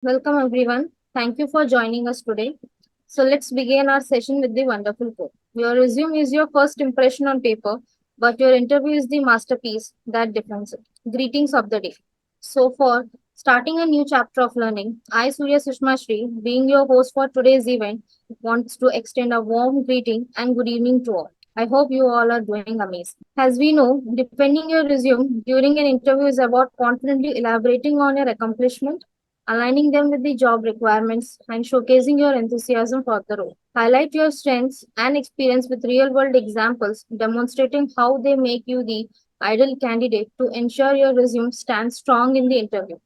Welcome everyone. Thank you for joining us today. So let's begin our session with the wonderful quote. Your resume is your first impression on paper, but your interview is the masterpiece that defines it. Greetings of the day. So for starting a new chapter of learning, I Surya Sushma Shri, being your host for today's event, wants to extend a warm greeting and good evening to all. I hope you all are doing amazing. As we know, defending your resume during an interview is about confidently elaborating on your accomplishment, aligning them with the job requirements, and showcasing your enthusiasm for the role. Highlight your strengths and experience with real world examples, demonstrating how they make you the ideal candidate to ensure your resume stands strong in the interview.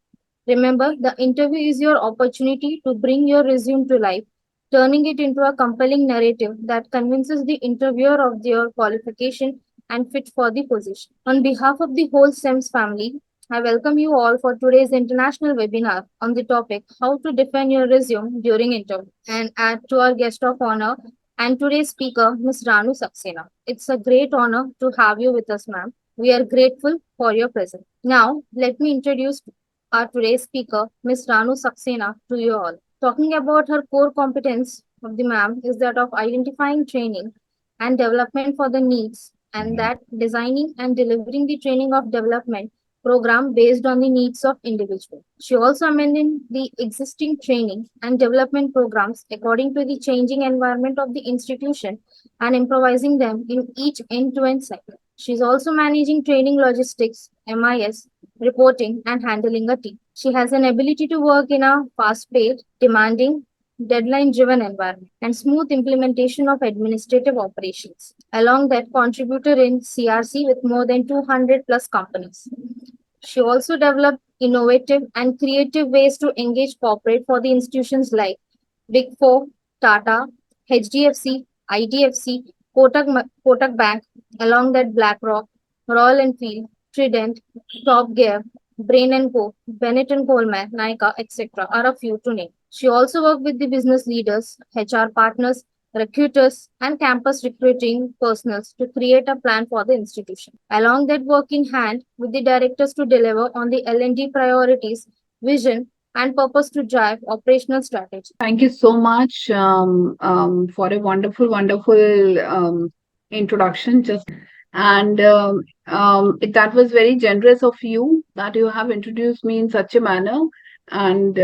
Remember, the interview is your opportunity to bring your resume to life, turning it into a compelling narrative that convinces the interviewer of your qualification and fit for the position. On behalf of the whole SEMS family, I welcome you all for today's international webinar on the topic How to Defend Your Resume During Interview, and add to our guest of honor and today's speaker, Ms. Ranu Saxena. It's a great honor to have you with us, ma'am. We are grateful for your presence. Now, let me introduce our today's speaker, Ms. Ranu Saxena, to you all. Talking about her core competence of the ma'am is that of identifying training and development for the needs, and that designing and delivering the training of development program based on the needs of individual. She also amended the existing training and development programs according to the changing environment of the institution and improvising them in each end-to-end cycle. She is also managing training logistics, MIS, reporting, and handling a team. She has an ability to work in a fast-paced, demanding, deadline-driven environment and smooth implementation of administrative operations. Along that contributor in CRC with more than 200 plus companies. She also developed innovative and creative ways to engage corporate for the institutions like Big Four, Tata, HDFC, IDFC, Kotak Bank, along that BlackRock, Royal Enfield, Trident, Top Gear, Brain and Co, Bennett and Coleman, Nika, etc. are a few to name. She also worked with the business leaders, HR partners, recruiters, and campus recruiting personals to create a plan for the institution. Along that, working hand with the directors to deliver on the L&D priorities, vision, and purpose to drive operational strategy. Thank you so much for a wonderful, wonderful introduction. That was very generous of you that you have introduced me in such a manner. And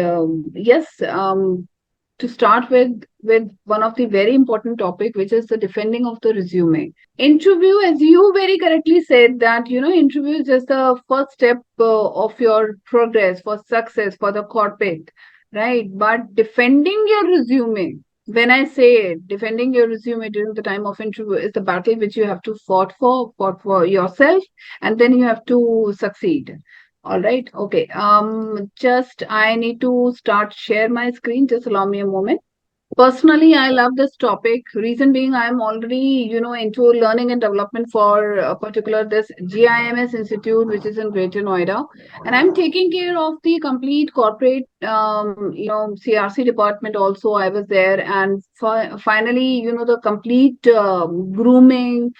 yes, to start with one of the very important topic, which is the defending of the resume. Interview, as you very correctly said, that interview is just the first step of your progress for success for the corporate, right? But defending your resume, when I say defending your resume during the time of interview, is the battle which you have to fought for yourself, and then you have to succeed. All right. Okay. Just I need to start share my screen. Just allow me a moment. Personally, I love this topic. Reason being, I'm already, into learning and development for a particular this GIMS Institute, which is in Greater Noida, and I'm taking care of the complete corporate, CRC department. Also, I was there, and finally, the complete grooming,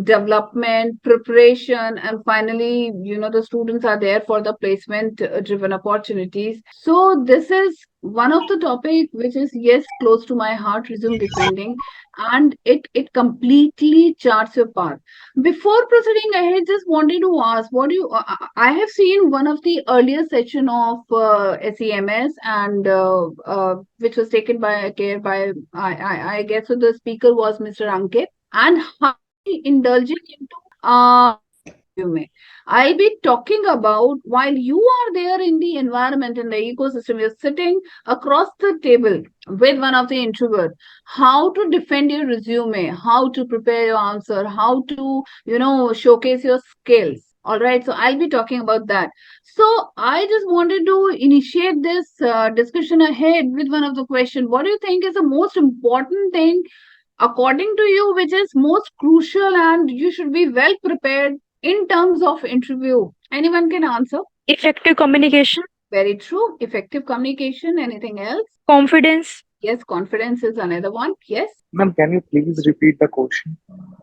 development, preparation, and finally, the students are there for the placement driven opportunities. So this is one of the topic which is yes close to my heart, resume defending, and it completely charts your path. Before proceeding ahead, just wanted to ask, what do you I have seen one of the earlier session of SEMS, and which was taken by care by I guess so the speaker was Mr. Ankit, and how indulging into resume. I'll be talking about while you are there in the environment, in the ecosystem, you're sitting across the table with one of the introvert, how to defend your resume, how to prepare your answer, how to, showcase your skills. All right, so I'll be talking about that. So I just wanted to initiate this discussion ahead with one of the question. What do you think is the most important thing according to you, which is most crucial and you should be well prepared in terms of interview? Anyone can answer. Effective communication, Very true. Effective communication. Anything else? confidence, Yes, confidence is another one. Yes. Ma'am, can you please repeat the question?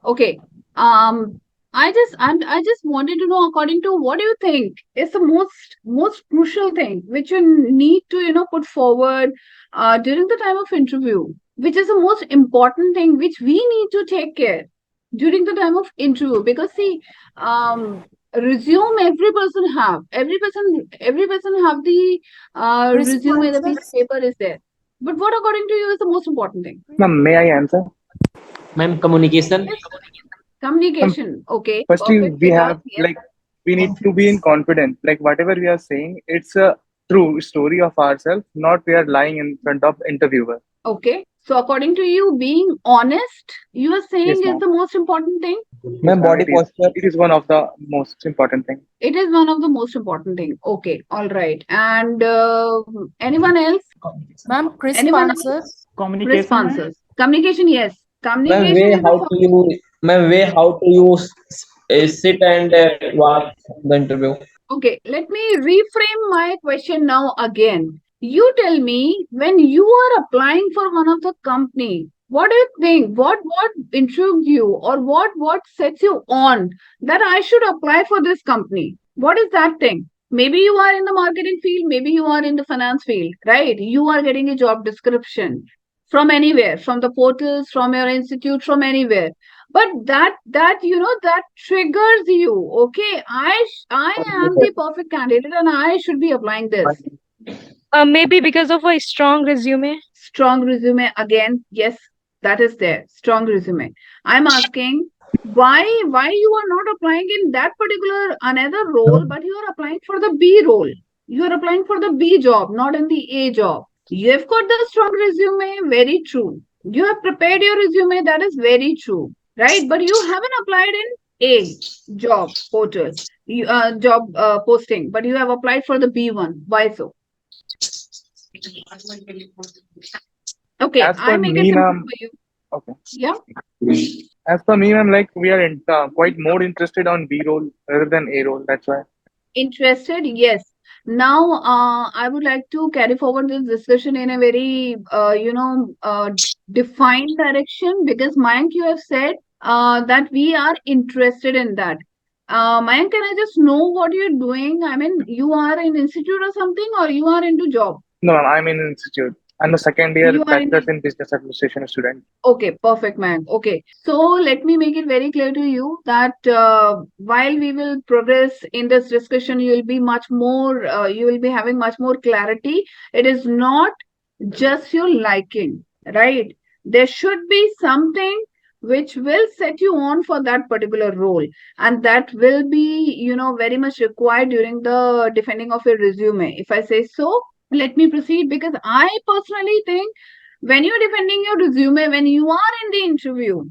Okay. Um, I just wanted to know, according to what do you think is the most crucial thing which you need to put forward during the time of interview, which is the most important thing which we need to take care during the time of interview, because see, resume every person have the resume, the piece of Responses. paper is there, but what according to you is the most important thing? Ma'am, may I answer? Ma'am, communication. Yes, Ma'am, communication. Okay, firstly, perfect. we Siddharth, have yes. we need to be in confidence. Like whatever we are saying, it's a true story of ourselves, not we are lying in front of interviewer. Okay. So according to you, being honest, you are saying Yes, is ma'am. the most important thing? Yes, Ma'am, ma'am. body It is. posture. It is one of the most important thing. It is one of the most important thing. Okay. All right. And anyone else? Ma'am, crisp Anyone answer. else? Crisp Communication, ma'am. answers. Communication, yes. Ma'am, Communication is the first. how to you sit and watch the interview. Okay, let me reframe my question now again. You tell me, when you are applying for one of the company, what do you think? What intrigued you, or what sets you on that I should apply for this company? What is that thing? Maybe you are in the marketing field, maybe you are in the finance field, right? You are getting a job description from anywhere, from the portals, from your institute, from anywhere, but that triggers you. Okay, I am the perfect candidate and I should be applying this. Maybe because of a strong resume. Strong resume, again, yes, that is there. Strong resume. I'm asking, why you are not applying in that particular another role, but you are applying for the B role. You are applying for the B job, not in the A job. You've got the strong resume, very true. You have prepared your resume, that is very true, right? But you haven't applied in A job portal, job posting, but you have applied for the B one. Why so? Okay, As I per make it me, simple ma'am. for you. Okay. Yeah, As per me, ma'am, like we are quite more interested on B role rather than A role. That's why. interested, yes. Now, I would like to carry forward this discussion in a very, defined direction, because Mayank, you have said that we are interested in that. Mayank, can I just know what you're doing? I mean, you are in institute or something, or you are into job? No, ma'am, I'm in institute. I'm a second year You are in bachelor's in business administration student. Okay, perfect, man. Okay, so let me make it very clear to you that while we will progress in this discussion, you will be having much more clarity. It is not just your liking, right? There should be something which will set you on for that particular role, and that will be, very much required during the defending of your resume. If I say so, let me proceed, because I personally think when you're defending your resume, when you are in the interview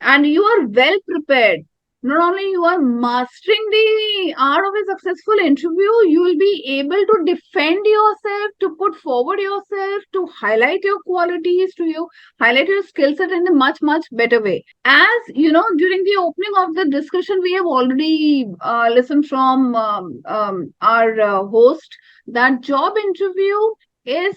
and you are well prepared, not only you are mastering the art of a successful interview, you will be able to defend yourself, to put forward yourself, to highlight your qualities, to you highlight your skill set in a much better way. As you know, during the opening of the discussion, we have already listened from our host that job interview is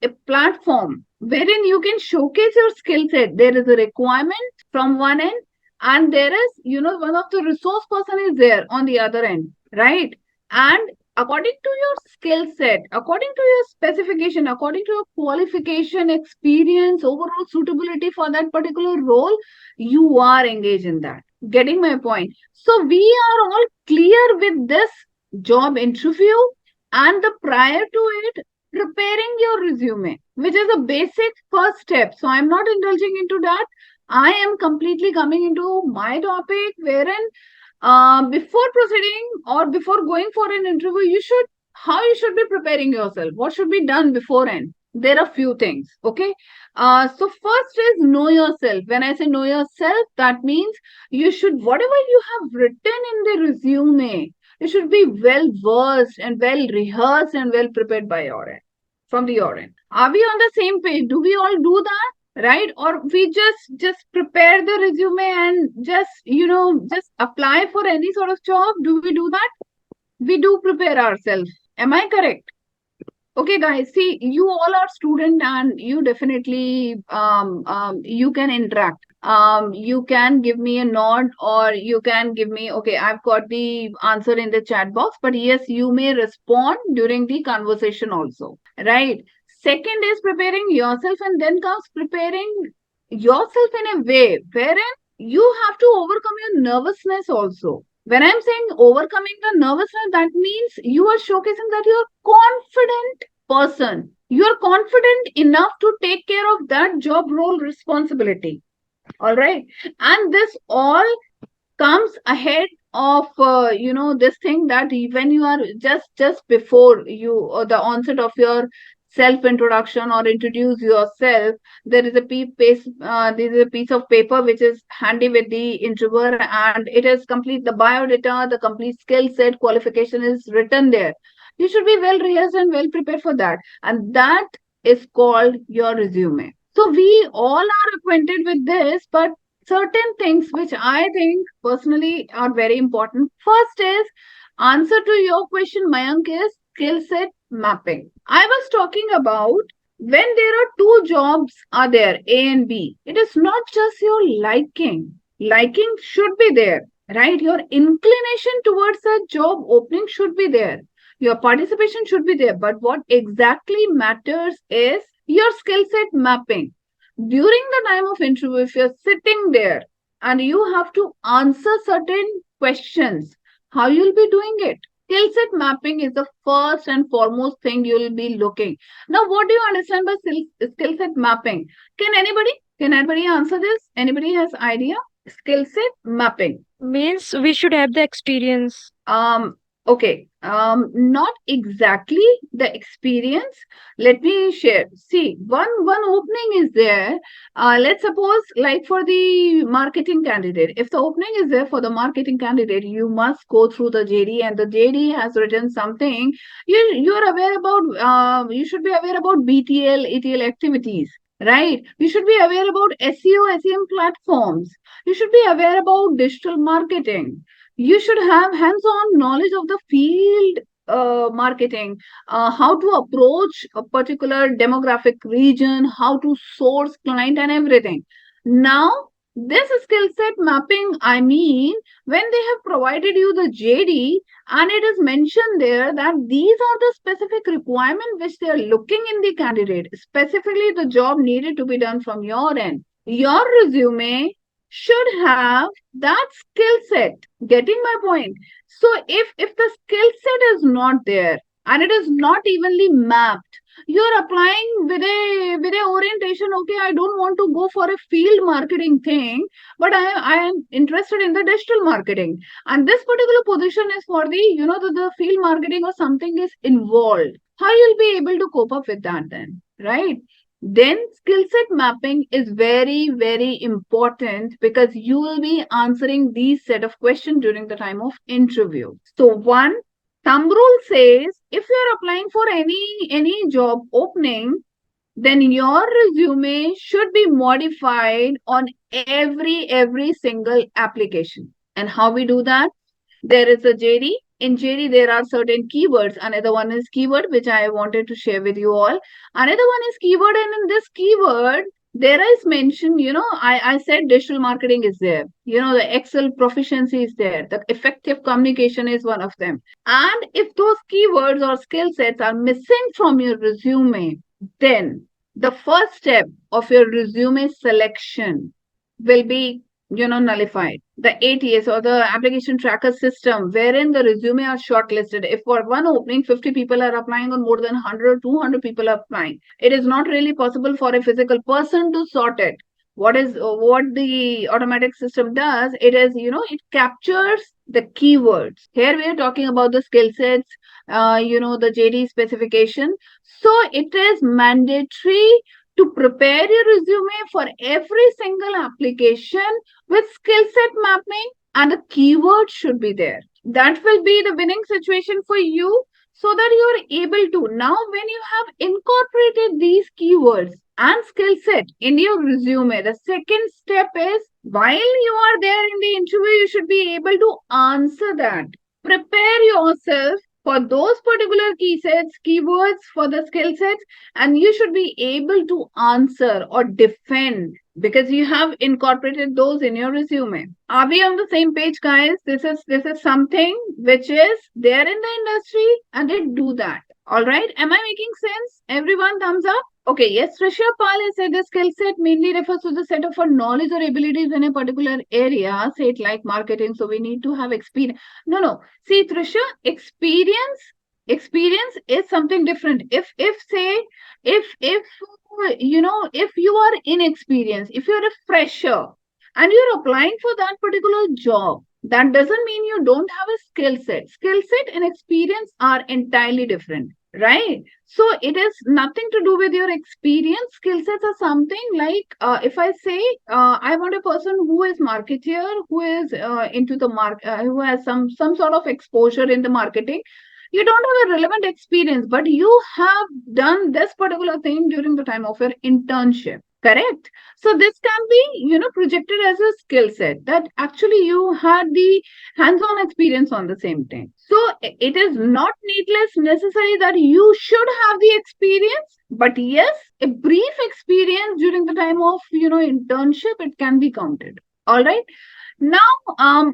a platform wherein you can showcase your skill set. There is a requirement from one end, and there is, one of the resource person is there on the other end, right? And according to your skill set, according to your specification, according to your qualification, experience, overall suitability for that particular role, you are engaged in that. Getting my point? So we are all clear with this job interview, and the prior to it, preparing your resume, which is a basic first step. So I'm not indulging into that. I am completely coming into my topic, wherein before proceeding or before going for an interview, how you should be preparing yourself. What should be done beforehand? There are few things. Okay. So first is know yourself. When I say know yourself, that means you should, whatever you have written in the resume, you should be well versed and well rehearsed and well prepared by your end, from the your end. Are we on the same page? Do we all do that, right? Or we just prepare the resume and just apply for any sort of job? Do we do that? We do prepare ourselves. Am I correct? Okay, guys, see, you all are student and you definitely you can interact. You can give me a nod, or you can give me, okay, I've got the answer in the chat box, but yes, you may respond during the conversation also, right? Second is preparing yourself, and then comes preparing yourself in a way wherein you have to overcome your nervousness also. When I'm saying overcoming the nervousness, that means you are showcasing that you're confident person. You're confident enough to take care of that job role responsibility. All right. And this all comes ahead of this thing that when you are just before you, or the onset of your self introduction or introduce yourself, there is a there is a piece of paper which is handy with the interviewer, and it is complete, the biodata, the complete skill set, qualification is written there. You should be well rehearsed and well prepared for that, and that is called your resume. So we all are acquainted with this, but certain things which I think personally are very important. First is, answer to your question, Mayank, is skill set mapping. I was talking about when there are two jobs are there, A and B. It is not just your liking. Liking should be there, right? Your inclination towards a job opening should be there. Your participation should be there. But what exactly matters is your skill set mapping. During the time of interview, if you're sitting there and you have to answer certain questions, how you'll be doing it? Skill set mapping is the first and foremost thing you'll be looking. Now, what do you understand by skill set mapping? Can anybody answer this? Anybody has idea? Skill set mapping. Means we should have the experience. Okay. Not exactly the experience. Let me share. See, one opening is there. Let's suppose, like for the marketing candidate, if the opening is there for the marketing candidate, you must go through the JD, and the JD has written something. You're aware about. You should be aware about BTL, ETL activities. Right. You should be aware about SEO, SEM platforms. You should be aware about digital marketing. You should have hands-on knowledge of the field marketing, how to approach a particular demographic region, how to source client and everything. Now, this skill set mapping, I mean, when they have provided you the JD and it is mentioned there that these are the specific requirements which they are looking in the candidate, specifically the job needed to be done from your end. Your resume should have that skill set. Getting my point? So if the skill set is not there and it is not evenly mapped, you're applying with a orientation. Okay, I don't want to go for a field marketing thing, but I am interested in the digital marketing, and this particular position is for the the field marketing or something is involved. How you'll be able to cope up with that then, right? Then skill set mapping is very, very important because you will be answering these set of questions during the time of interview. So one thumb rule says, if you're applying for any job opening, then your resume should be modified on every single application. And how we do that? There is a JD. In JD, there are certain keywords. Another one is keyword, which I wanted to share with you all. Another one is keyword, and in this keyword, there is mentioned, I said digital marketing is there. The Excel proficiency is there. The effective communication is one of them. And if those keywords or skill sets are missing from your resume, then the first step of your resume selection will be nullified. The ATS, or the application tracker system, wherein the resume are shortlisted. If for one opening 50 people are applying or more than 100, 200 people are applying, it is not really possible for a physical person to sort it. What the automatic system does, it is, it captures the keywords. Here we are talking about the skill sets, the JD specification. So it is mandatory to prepare your resume for every single application with skill set mapping, and the keyword should be there. That will be the winning situation for you, so that you are able to, now when you have incorporated these keywords and skill set in your resume, the second step is, while you are there in the interview, you should be able to answer that. Prepare yourself for those particular key sets, keywords for the skill sets, and you should be able to answer or defend because you have incorporated those in your resume. Are we on the same page, guys? This is something which is there in the industry and they do that. All right. Am I making sense? Everyone, thumbs up. Okay, yes, Trisha Pal has said the skill set mainly refers to the set of our knowledge or abilities in a particular area, say it like marketing. So we need to have experience. No. See, Trisha, experience is something different. If say, if if you are inexperienced, if you're a fresher and you're applying for that particular job, that doesn't mean you don't have a skill set and experience are entirely different, right? So it is nothing to do with your experience. Skill sets are something like, if I say, I want a person who is marketeer, who is into the who has some sort of exposure in the marketing. You don't have a relevant experience, but you have done this particular thing during the time of your internship, correct? So this can be, projected as a skill set that actually you had the hands-on experience on the same thing. So it is not needless necessary that you should have the experience, but yes, a brief experience during the time of, internship, it can be counted. All right. Now,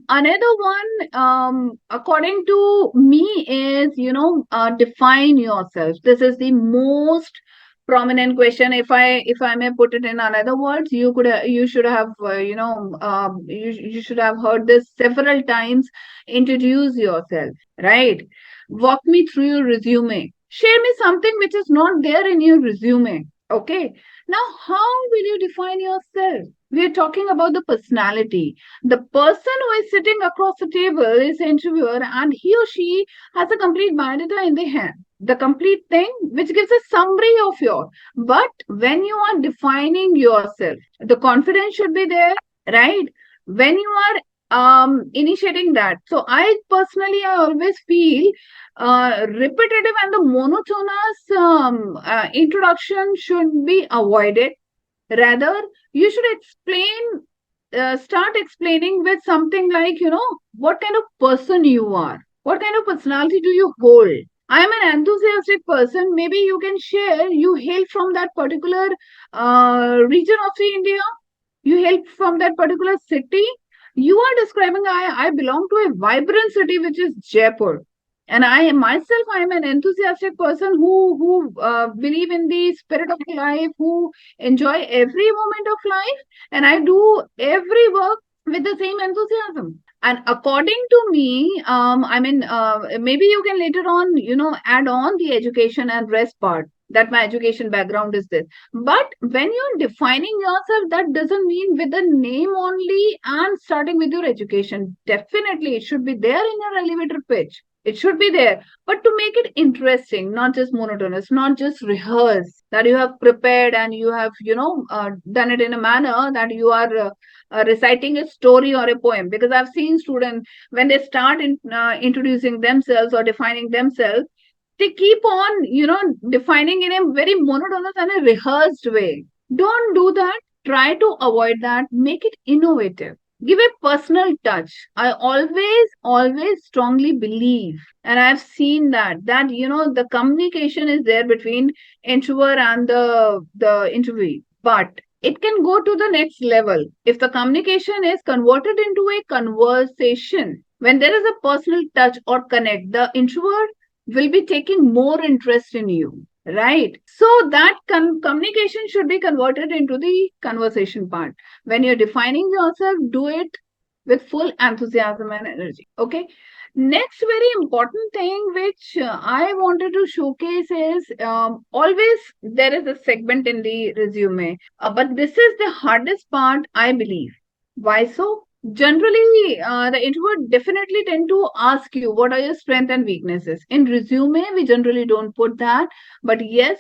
another one, according to me, is define yourself. This is the most prominent question. If I may put it in another words, you should have you should have heard this several times. Introduce yourself, right? Walk me through your resume. Share me something which is not there in your resume. Okay. Now, how will you define yourself? We are talking about the personality. The person who is sitting across the table is the interviewer, and he or she has a complete biodata in their hand. The complete thing which gives a summary of your. But when you are defining yourself, the confidence should be there, right? When you are initiating that. So I personally, I always feel repetitive and the monotonous introduction should be avoided. Rather, you should start explaining with something like, what kind of person you are, what kind of personality do you hold. I am an enthusiastic person. Maybe you can share, you hail from that particular region of the India, you hail from that particular city. You are describing, I belong to a vibrant city, which is Jaipur. And I myself, I am an enthusiastic person who believe in the spirit of life, who enjoy every moment of life, and I do every work with the same enthusiasm. And according to me, maybe you can later on, add on the education and rest part. That my education background is this. But when you're defining yourself, that doesn't mean with the name only and starting with your education. Definitely, it should be there in your elevator pitch. It should be there, but to make it interesting, not just monotonous, not just rehearse, that you have prepared and you have, done it in a manner that you are reciting a story or a poem. Because I've seen students, when they start introducing themselves or defining themselves, they keep on, defining in a very monotonous and a rehearsed way. Don't do that. Try to avoid that. Make it innovative. Give a personal touch. I always strongly believe, and I've seen that the communication is there between interviewer and the interviewee, but it can go to the next level if the communication is converted into a conversation. When there is a personal touch or connect, the interviewer will be taking more interest in you, right? So that communication should be converted into the conversation part. When you're defining yourself, do it with full enthusiasm and energy. Okay. Next very important thing which I wanted to showcase is, always there is a segment in the resume, but this is the hardest part, I believe. Why so? Generally, the introvert definitely tend to ask you what are your strengths and weaknesses. In resume, we generally don't put that, but yes,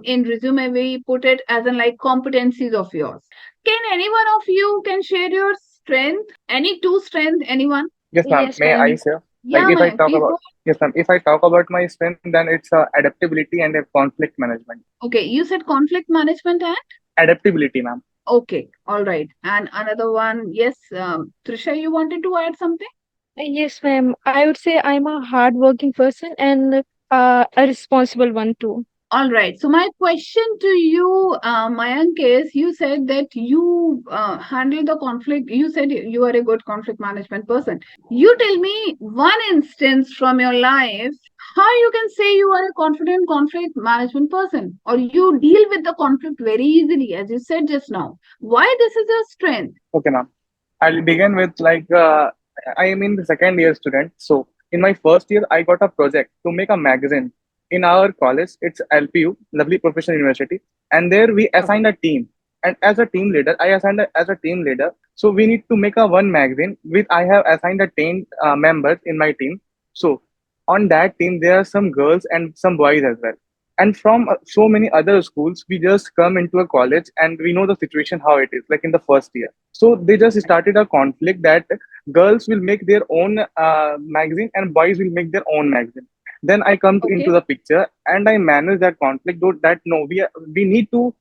in resume we put it as in like competencies of yours. Can any one of you can share your strength? Any two strengths? Anyone? Yes, ma'am. Yes, May I ma'am. say? Like Yeah, if I ma'am. talk Please about go. yes, ma'am. If I talk about my strength, then it's adaptability and conflict management. Okay, you said conflict management and Adaptability, ma'am. okay, all right. And another one, yes, Trisha, you wanted to add something? Yes, ma'am. I would say I'm a hardworking person and a responsible one too. All right. So my question to you, Mayank, is you said that you handle the conflict. You said you are a good conflict management person. You tell me one instance from your life how you can say you are a confident conflict management person, or you deal with the conflict very easily, as you said just now. Why this is a strength? Okay, ma'am. I'll begin with I am in the second year student. So in my first year, I got a project to make a magazine in our college. It's LPU, Lovely Professional University, and there we Okay. assigned a team. And as a team leader, I assigned as a team leader. So we need to make a one magazine with I have assigned a 10 members in my team. So on that team, there are some girls and some boys as well. And from so many other schools, we just come into a college and we know the situation how it is, like in the first year. So they just started a conflict that girls will make their own magazine and boys will make their own magazine. Then I come into Okay. the picture and I manage that conflict. Though that no, we need to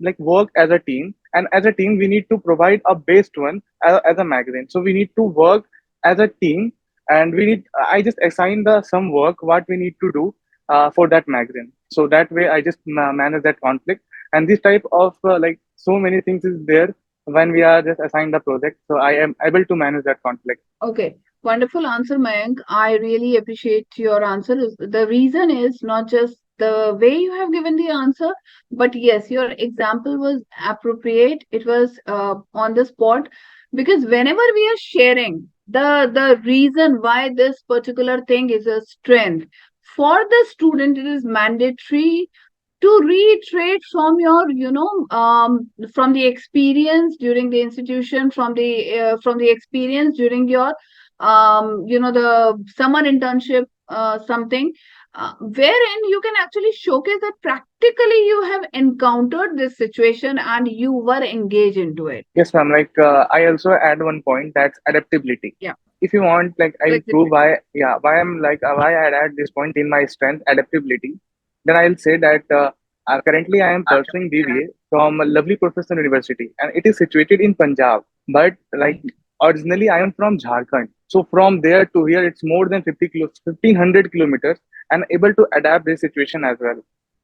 like work as a team, and as a team we need to provide a based one as a magazine. So we need to work as a team, and we need. I just assign the some work what we need to do for that magazine. So that way I just manage that conflict. And this type of like so many things is there when we are just assigned the project. So I am able to manage that conflict. Okay, wonderful answer, Mayank. I really appreciate your answer. The reason is not just the way you have given the answer, but yes, your example was appropriate. It was on the spot, because whenever we are sharing the reason why this particular thing is a strength for the student, it is mandatory to reiterate from your from the experience during the institution, from the experience during your the summer internship, something wherein you can actually showcase that practically you have encountered this situation and you were engaged into it. Yes, ma'am. I also add one point, that's adaptability. Yeah, If you want, like I'll prove flexibility. why I'm why I add this point in my strength, adaptability. Then I'll say that currently I am pursuing BBA from a lovely professional university, and it is situated in Punjab. But like Right. originally I am from Jharkhand, so from there to here it's more than 1500 kilometers, and able to adapt this situation as well.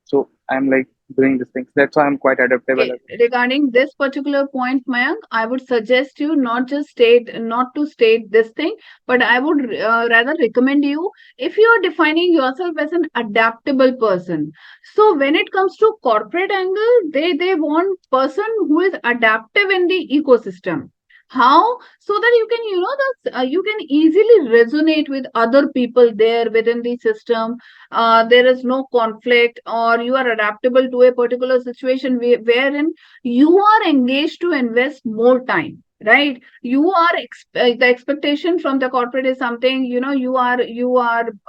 So I'm like doing these things. That's why I'm quite adaptable Okay, as well. regarding this particular point, Mayank, I would suggest you not to state this thing, but I would rather recommend you, if you are defining yourself as an adaptable person. So when it comes to corporate angle, they want person who is adaptive in the ecosystem. How? So that you can, you can easily resonate with other people there within the system. There is no conflict, or you are adaptable to a particular situation wherein you are engaged to invest more time, right? You are the expectation from the corporate is something, you are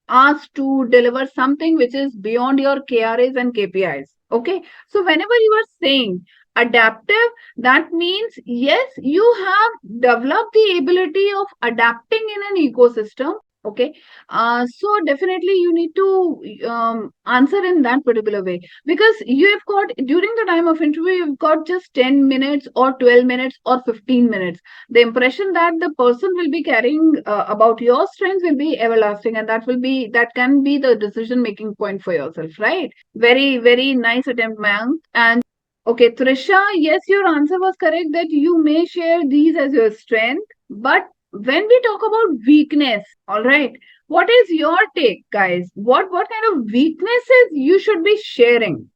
asked to deliver something which is beyond your KRAs and KPIs. Okay, so whenever you are saying adaptive, that means yes, you have developed the ability of adapting in an ecosystem. Okay, so definitely you need to answer in that particular way, because you have got, during the time of interview, you've got just 10 minutes or 12 minutes or 15 minutes. The impression that the person will be carrying about your strengths will be everlasting, and that can be the decision making point for yourself, right? Very, very nice attempt, Mayank. And okay, Trisha, yes, your answer was correct that you may share these as your strength, but when we talk about weakness, all right, what is your take, guys? What kind of weaknesses you should be sharing?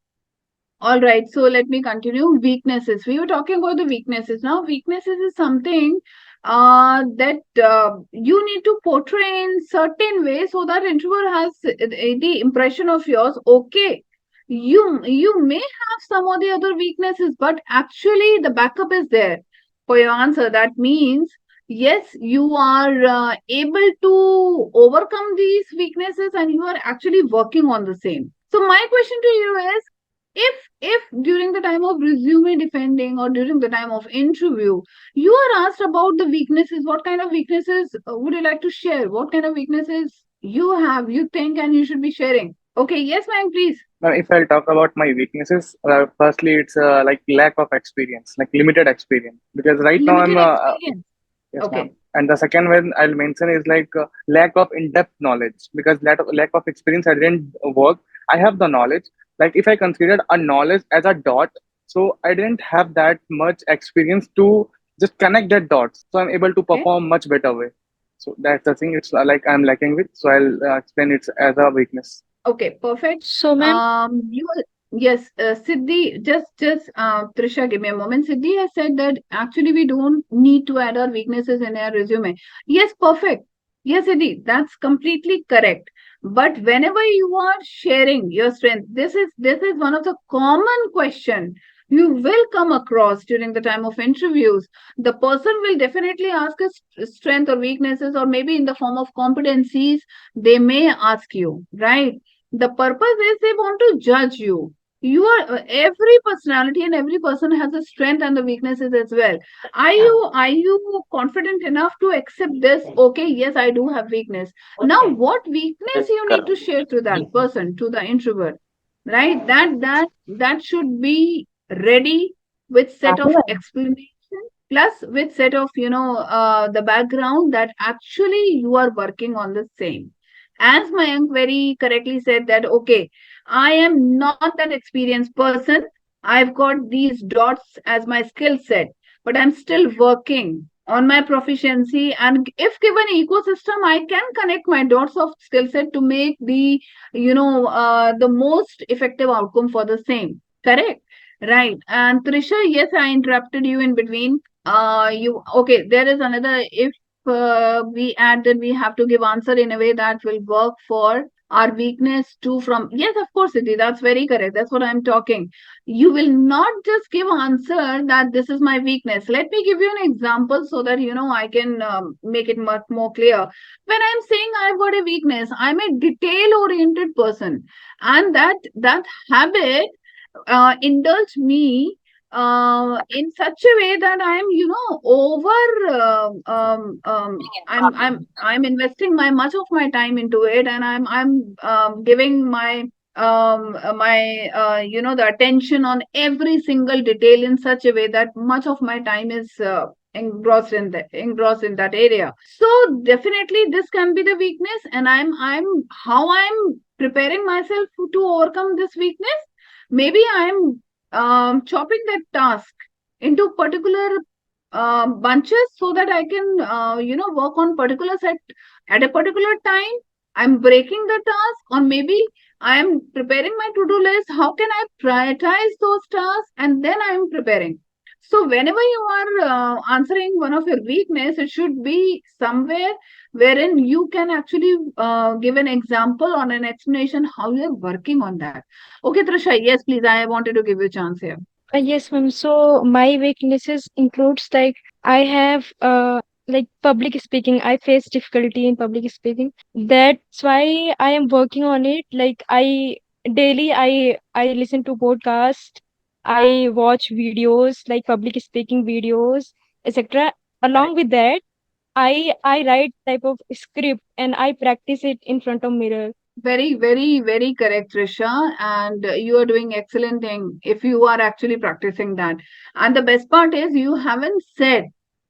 All right, so let me continue. Weaknesses. We were talking about the weaknesses. Now, weaknesses is something that you need to portray in certain way so that interviewer has the impression of yours. Okay, you may have some of the other weaknesses, but actually the backup is there for your answer. That means yes, you are able to overcome these weaknesses, and you are actually working on the same. So my question to you is, if during the time of resume defending or during the time of interview you are asked about the weaknesses, what kind of weaknesses would you like to share? What kind of weaknesses you have, you think, and you should be sharing? Okay, yes, ma'am, please. Now, if I'll talk about my weaknesses, firstly, it's like lack of experience, like limited experience. Because right now I'm, Limited experience. yes, Okay. ma'am. And the second one I'll mention is like lack of in-depth knowledge, because lack of experience. I didn't work. I have the knowledge. Like if I considered a knowledge as a dot, so I didn't have that much experience to just connect that dots. So I'm able to Okay. perform much better way. So that's the thing. It's like I'm lacking with. So I'll explain it as a weakness. Okay, perfect. So, ma'am, You yes, Siddhi, Trisha, give me a moment. Siddhi has said that actually we don't need to add our weaknesses in our resume. Yes, perfect. Yes, Siddhi, that's completely correct. But whenever you are sharing your strength, this is one of the common question you will come across during the time of interviews. The person will definitely ask us strength or weaknesses, or maybe in the form of competencies, they may ask you, right? The purpose is they want to judge you. You are every personality and every person has a strength and the weaknesses as well. Are you confident enough to accept this? Okay, yes, I do have weakness. Now what weakness you need to share to that person, to the introvert, right? That should be ready with set of explanation, plus with set of the background that actually you are working on the same. As Mayank very correctly said that, okay, I am not that experienced person. I've got these dots as my skill set, but I'm still working on my proficiency. And if given ecosystem, I can connect my dots of skill set to make the most effective outcome for the same. Correct. Right. And Trisha, yes, I interrupted you in between. You okay? There is another. If we add that we have to give answer in a way that will work for our weakness too. From yes, of course, Siddhi, that's very correct. That's what I'm talking. You will not just give answer that this is my weakness. Let me give you an example so that I can make it much more clear. When I'm saying I've got a weakness, I'm a detail oriented person, and that habit indulge me in such a way that I'm, over. I'm investing my much of my time into it, and I'm giving my the attention on every single detail in such a way that much of my time is engrossed in that area. So definitely this can be the weakness, and I'm how I'm preparing myself to overcome this weakness. Maybe I'm chopping that task into particular bunches so that I can, work on particular set at a particular time. I'm breaking the task, or maybe I am preparing my to-do list. How can I prioritize those tasks, and then I am preparing. So whenever you are answering one of your weakness, it should be somewhere wherein you can actually give an example or an explanation how you are working on that. Okay, Trisha, yes, please. I wanted to give you a chance here. yes, ma'am. So, my weaknesses includes like I have like public speaking. I face difficulty in public speaking. That's why I am working on it. Like I listen to podcast. I watch videos like public speaking videos, etc. Along with that, I write type of script and I practice it in front of mirror. Very, very, very correct, Trisha. And you are doing excellent thing if you are actually practicing that. And the best part is you haven't said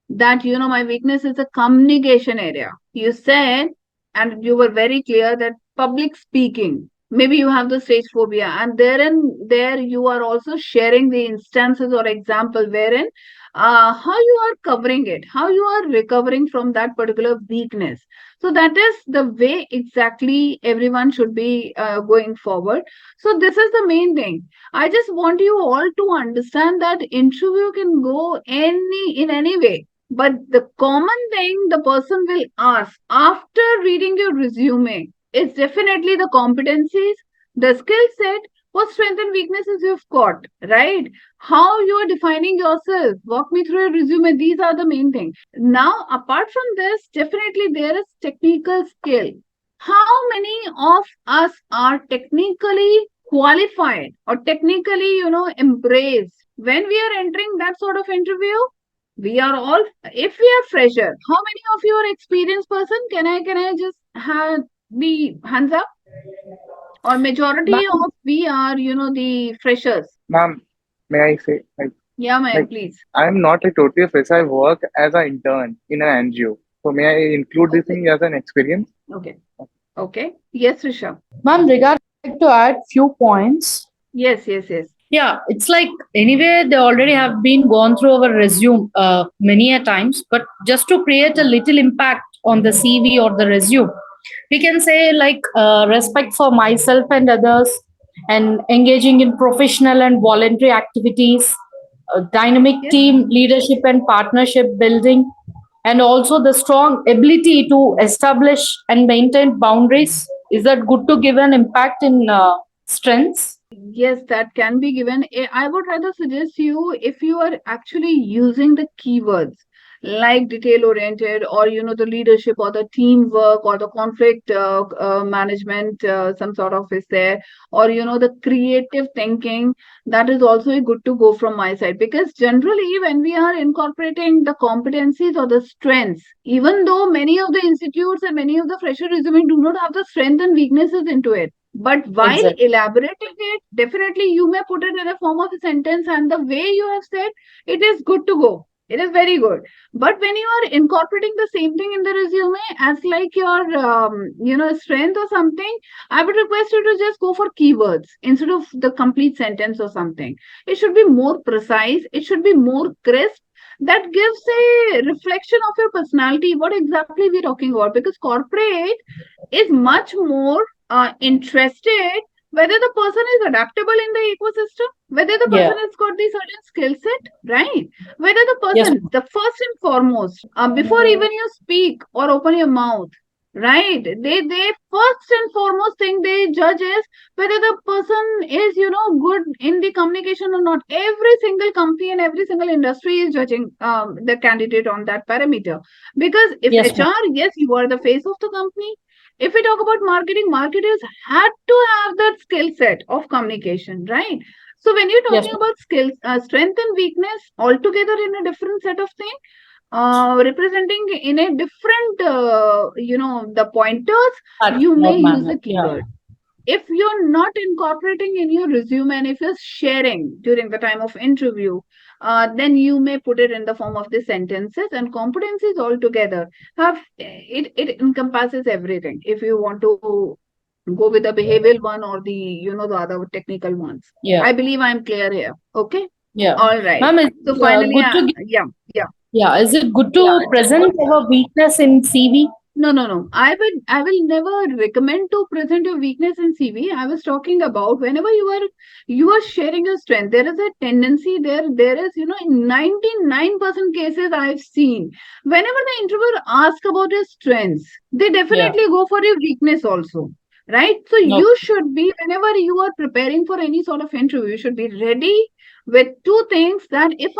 that, my weakness is a communication area. You said, and you were very clear that public speaking, maybe you have the stage phobia, and there you are also sharing the instances or example wherein how you are covering it, how you are recovering from that particular weakness. So that is the way exactly everyone should be going forward. So this is the main thing. I just want you all to understand that interview can go in any way. But the common thing the person will ask after reading your resume is definitely the competencies, the skill set, what strength and weaknesses you've got, right? How you are defining yourself. Walk me through your resume. These are the main things. Now, apart from this, definitely there is technical skill. How many of us are technically qualified or technically, embraced when we are entering that sort of interview? We are all, if we are fresher, how many of you are experienced person? Can I just have the hands up? Or majority Ma'am, of we are, the freshers. Ma'am, may I say, Yeah, ma'am, like please. I'm not like totally a fresh. I work as an intern in an NGO. So may I include this Okay. thing as an experience? Okay. Okay. Yes, Risha. Ma'am, regarding, I'd like to add few points. Yes, yes, yes. Yeah, it's like anyway, they already have been gone through our resume many a times, but just to create a little impact on the CV or the resume, we can say like respect for myself and others, and engaging in professional and voluntary activities, dynamic Yes. team leadership and partnership building, and also the strong ability to establish and maintain boundaries. Is that good to give an impact in strengths? Yes, that can be given. I would rather suggest you if you are actually using the keywords like detail oriented, or the leadership or the teamwork or the conflict management, some sort of is there, or the creative thinking. That is also a good to go from my side, because generally when we are incorporating the competencies or the strengths, even though many of the institutes and many of the fresher resume do not have the strength and weaknesses into it, but while Exactly. elaborating it, definitely you may put it in a form of a sentence, and the way you have said, it is good to go. It is very good. But when you are incorporating the same thing in the resume as like your, strength or something, I would request you to just go for keywords instead of the complete sentence or something. It should be more precise. It should be more crisp. That gives a reflection of your personality, what exactly we're talking about. Because corporate is much more interested whether the person is adaptable in the ecosystem, whether the Yeah. person has got the certain skill set, right? Whether the Yes, person, the first and foremost, before even you speak or open your mouth, right? They first and foremost thing they judge is whether the person is good in the communication or not. Every single company and every single industry is judging the candidate on that parameter. Because if yes, ma'am. HR, yes, you are the face of the company. If we talk about marketing, marketers had to have that skill set of communication, right? So when you're Yes, talking about skills, strength and weakness altogether in a different set of things, representing in a different, the pointers, you may use ma'am. a Yeah. keyword. If you're not incorporating in your resume, and if you're sharing during the time of interview, then you may put it in the form of the sentences. And competencies altogether have it encompasses everything. If you want to go with the behavioral one or the other technical ones, Yeah. I believe I'm clear here. Okay. Yeah. All right. Ma'am, is So it finally, good to yeah, yeah. yeah, is it good to present our weakness in CV? No, no, no. I will never recommend to present your weakness in CV. I was talking about whenever you are sharing your strength, there is a tendency there is, in 99% cases I've seen, whenever the interviewer asks about your strengths, they Yeah. definitely go for your weakness also. Right? So No. you should be, whenever you are preparing for any sort of interview, you should be ready with two things, that if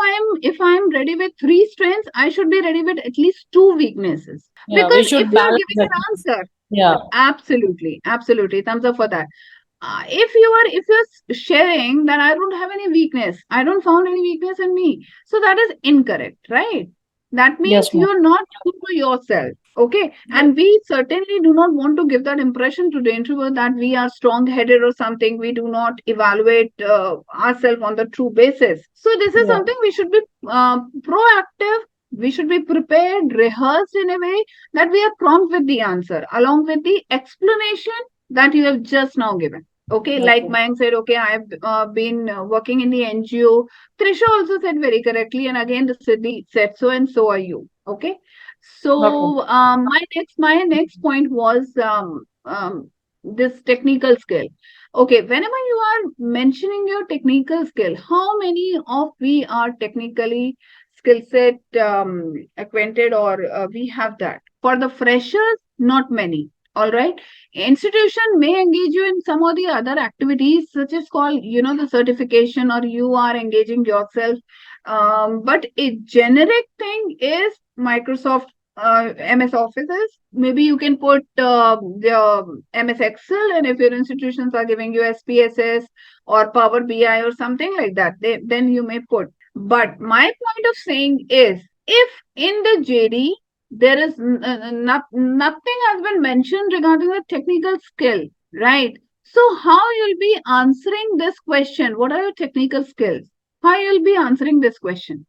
I'm ready with three strengths, I should be ready with at least two weaknesses. Yeah, we Because should if you are balance giving that. an answer, Yeah. absolutely, absolutely, thumbs up for that. If you're sharing that I don't have any weakness, I don't found any weakness in me, so that is incorrect, right? That means Yes, ma'am. you're not true to yourself. Okay. And we certainly do not want to give that impression to the interviewer that we are strong headed or something. We do not evaluate ourselves on the true basis. So this is Yeah. something we should be proactive. We should be prepared, rehearsed in a way that we are prompt with the answer along with the explanation that you have just now given. Okay, like Okay. Mayank said, okay, I have been working in the NGO. Trisha also said very correctly, and again the Siddhi said so, and so are you. Okay, Okay. so my next point was this technical skill. Okay, whenever you are mentioning your technical skill, how many of we are technically skill set acquainted, or we have that? For the freshers, not many. All right. Institution may engage you in some of the other activities, such as called, the certification, or you are engaging yourself. But a generic thing is Microsoft MS Offices. Maybe you can put the MS Excel, and if your institutions are giving you SPSS or Power BI or something like that, then you may put. But my point of saying is, if in the JD there is nothing has been mentioned regarding the technical skill, right? So how you'll be answering this question? What are your technical skills? How you'll be answering this question?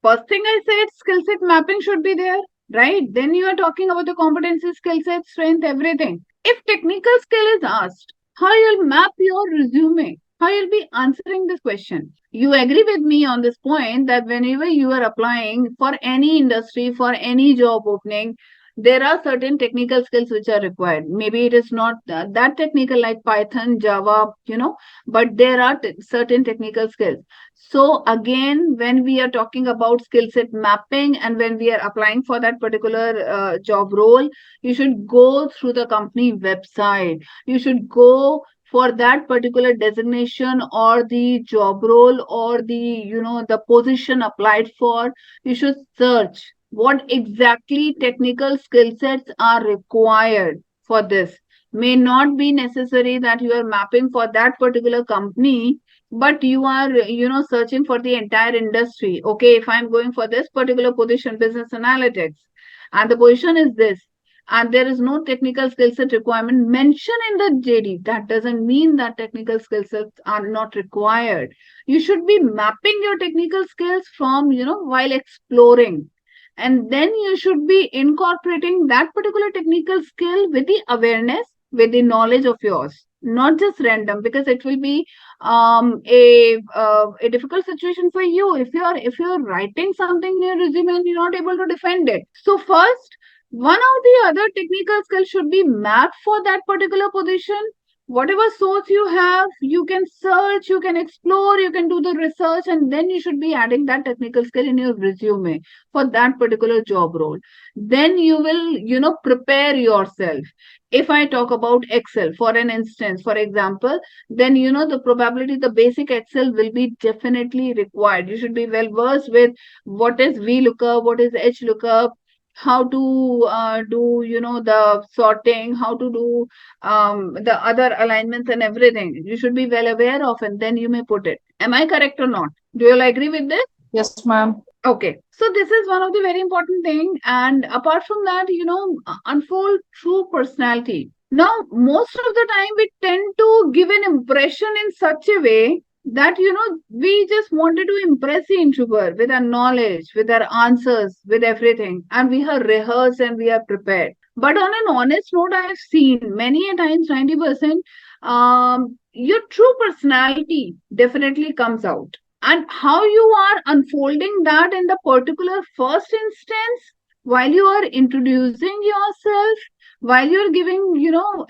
First thing I said, skill set mapping should be there. right? Then you are talking about the competency, skill set, strength, everything. If technical skill is asked, how you'll map your resume, how you'll be answering this question. You agree with me on this point that whenever you are applying for any industry, for any job opening, there are certain technical skills which are required. Maybe it is not that technical like Python, Java, but there are certain technical skills. So again, when we are talking about skill set mapping and when we are applying for that particular job role, you should go through the company website. You should go for that particular designation or the job role or the position applied for. You should search what exactly technical skill sets are required for this. May not be necessary that you are mapping for that particular company, but you are searching for the entire industry. Okay, if I'm going for this particular position, business analytics, and the position is this, and there is no technical skill set requirement mentioned in the JD, that doesn't mean that technical skill sets are not required. You should be mapping your technical skills from while exploring, and then you should be incorporating that particular technical skill with the awareness, with the knowledge of yours, not just random, because it will be a difficult situation for you if you're writing something in your resume and you're not able to defend it. So first, one of the other technical skills should be mapped for that particular position. Whatever source you have, you can search, you can explore, you can do the research, and then you should be adding that technical skill in your resume for that particular job role. Then you will prepare yourself. If I talk about Excel, for an instance, for example, then the probability, the basic Excel will be definitely required. You should be well versed with what is VLOOKUP, what is HLOOKUP, how to do the sorting, how to do the other alignments and everything. You should be well aware of, and then you may put it. Am I correct or not? Do you all agree with this? Yes, ma'am. Okay, so this is one of the very important thing. And apart from that, unfold true personality. Now, most of the time we tend to give an impression in such a way that we just wanted to impress the interviewer with our knowledge, with our answers, with everything, and we have rehearsed and we are prepared. But on an honest note, I have seen many a times 90% your true personality definitely comes out, and how you are unfolding that in the particular first instance, while you are introducing yourself, while you are giving